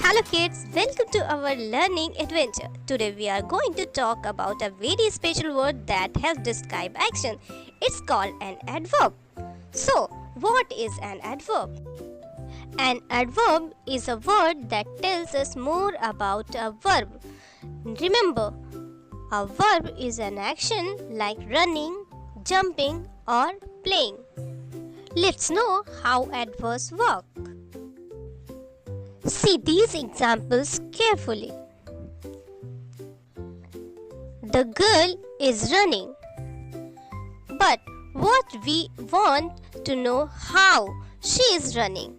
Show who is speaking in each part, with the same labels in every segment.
Speaker 1: Hello kids, welcome to our learning adventure. Today we are going to talk about a very special word that helps describe action. It's called an adverb. So, what is an adverb? An adverb is a word that tells us more about a verb. Remember, a verb is an action like running, jumping or playing. Let's know how adverbs work. See these examples carefully. The girl is running. But what we want to know how she is running.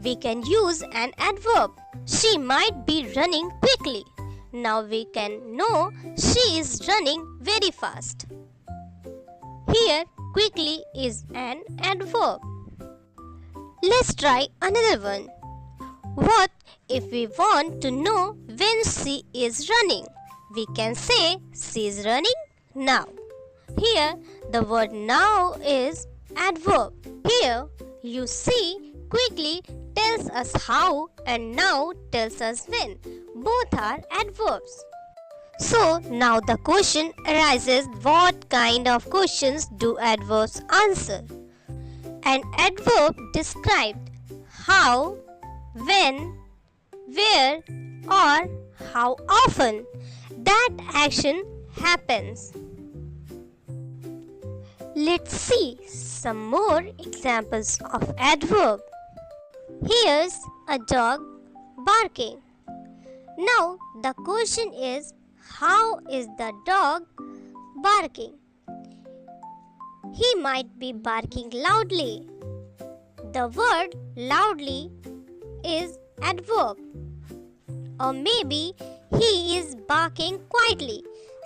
Speaker 1: We can use an adverb. She might be running quickly. Now we can know she is running very fast. Here, quickly is an adverb. Let's try another one. What if we want to know when she is running? We can say she is running now. Here, the word now is adverb. Here, you see, quickly tells us how and now tells us when. Both are adverbs. So, now the question arises, what kind of questions do adverbs answer? An adverb described how, when, where or how often that action happens. Let's see some more examples of adverb. Here's a dog barking. Now the question is, how is the dog barking? He might be barking loudly. The word loudly is adverb. Or maybe he is barking quietly.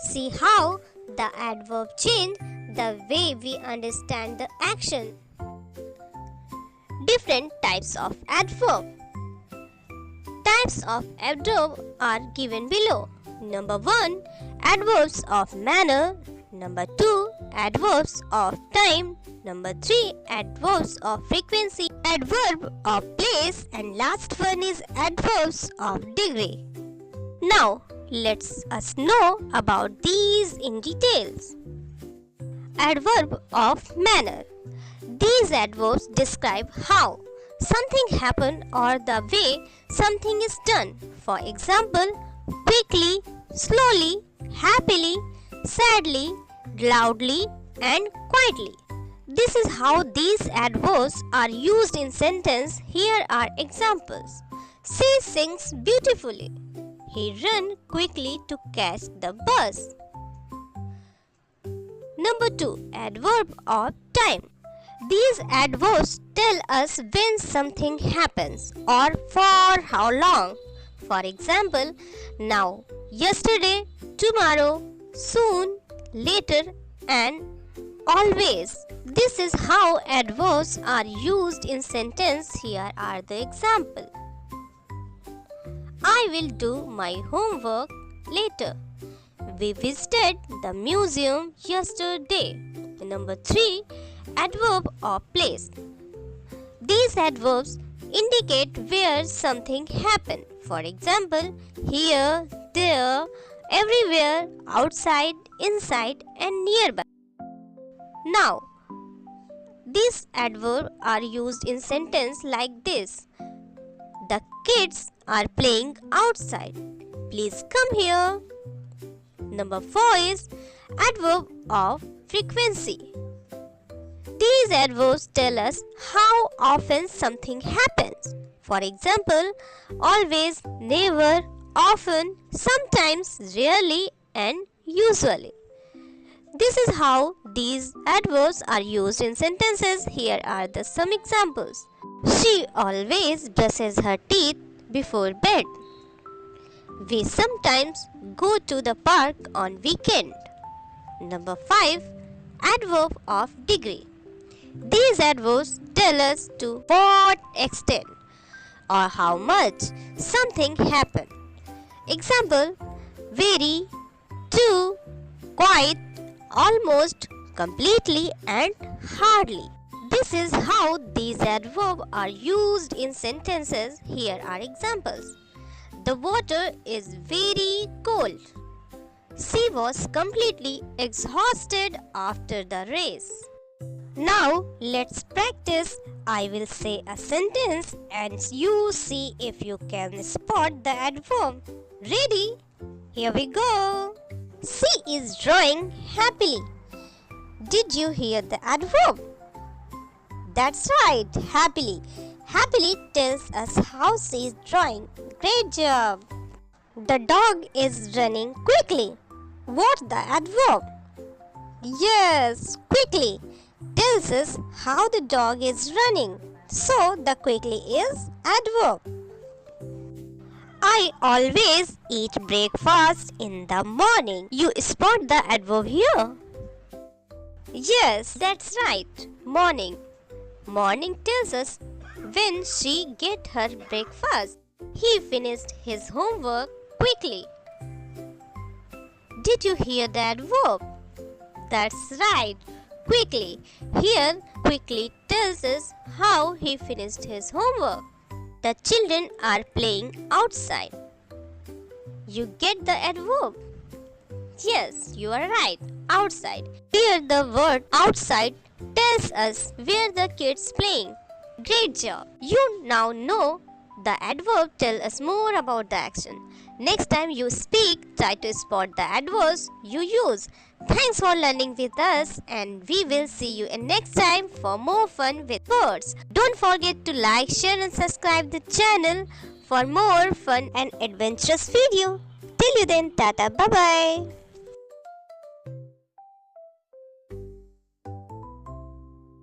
Speaker 1: See how the adverb changed the way we understand the action. Different types of adverb. Types of adverb are given below. Number 1, adverbs of manner. Number 2, adverbs of time. Number 3, adverbs of frequency, adverb of place, and last one is adverbs of degree. Now, let's us know about these in details. Adverb of manner. These adverbs describe how something happened or the way something is done. For example, quickly, slowly, happily, sadly, loudly, and quietly. This is how these adverbs are used in sentence. Here are examples. She sings beautifully. He ran quickly to catch the bus. Number 2, adverb of time. These adverbs tell us when something happens or for how long. For example, now, yesterday, tomorrow, soon, later, and always. This is how adverbs are used in sentence. Here are the examples. I will do my homework later. We visited the museum yesterday. Number 3, adverb of place. These adverbs indicate where something happened. For example, here, there, everywhere, outside, inside, and nearby. Now, these adverbs are used in sentence like this. The kids are playing outside. Please come here. Number 4 is adverb of frequency. These adverbs tell us how often something happens. For example, always, never, often, sometimes, rarely, and usually. This is how these adverbs are used in sentences. Here are some examples. She always brushes her teeth before bed. We sometimes go to the park on weekend. Number 5, adverb of degree. These adverbs tell us to what extent or how much something happened. Example, very, too, quite, almost, completely, and hardly. This is how these adverbs are used in sentences. Here are examples. The water is very cold. She was completely exhausted after the race. Now let's practice. I will say a sentence and you see if you can spot the adverb. Ready? Here we go. She is drawing happily. Did you hear the adverb? That's right, happily. Happily tells us how she is drawing. Great job. The dog is running quickly. What's the adverb? Yes, quickly tells us how the dog is running. So the quickly is adverb. I always eat breakfast in the morning. You spot the adverb here. Yes, that's right. Morning. Morning tells us when she get her breakfast. He finished his homework quickly. Did you hear the adverb? That's right. Quickly. Here, quickly tells us how he finished his homework. The children are playing outside. You get the adverb? Yes, you are right. Outside. Here the word outside tells us where the kids playing. Great job. You now know the adverb tells us more about the action. Next time you speak, try to spot the adverbs you use. Thanks for learning with us and we will see you in next time for more fun with words. Don't forget to like, share and subscribe the channel for more fun and adventurous video. Till you then, tata, bye bye.